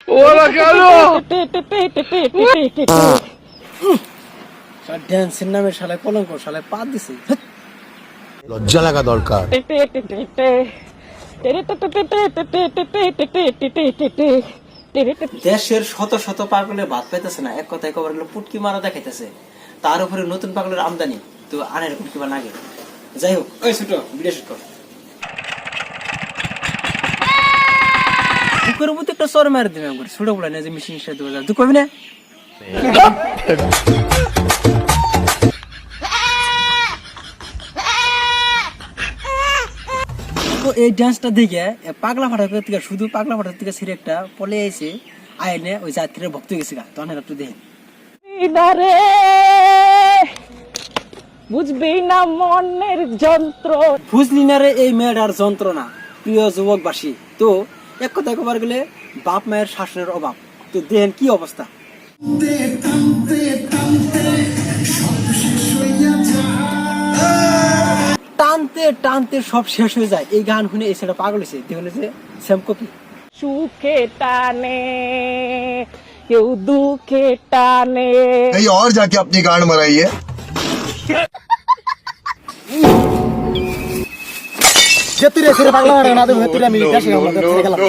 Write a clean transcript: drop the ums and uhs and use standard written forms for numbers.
ওরা কেন ড্যান্সের নামে শালায় কলঙ্ক শালায় পা দিছে লজ্জা লাগা দরকার। দেশের শত শত পাগলের ভাত পাইতেছে না, এক কথায় কবার গেলে পুটকি মারা দেখাইতেছে, তার উপরে নতুন পাগলের আমদানি, তো আর এরকম কিবা লাগে। যাই হোক, ওই ছোট ভিডিও শুট কর, বুকের মধ্যে একটা চর মারি দিবে আমার ছোট বলে না যে মিশিং সাথে তুই কবি না। তো এই ডান্সটা দেখে পাগলা ফাটার থেকে শুধু পাগলা ফাটার থেকে ছেড়ে একটা পলে এসে আইনে ওই জাতির ভক্ত গেছে গা, তখন একটু দেখেন। বুঝবি না মনের যন্ত্র, বুঝলি না রে এই মেয়েটার যন্ত্রণা, প্রিয় যুবকবাসী। তো এক কথায় কবার গেলে বাপ মায়ের শাসনের অভাব, তো দেখেন কি অবস্থা। টানতে টানতে সব শেষ হয়ে যায়, এই গান শুনে এসে পাগল হয়েছে, দেখুন যে সেম কপি। সুখে টানে কেউ দুঃখে টানে। कहीं और जाके अपनी गांड मराइए। যে তুই রে পাগলা না, আমি দেশে গেলাম।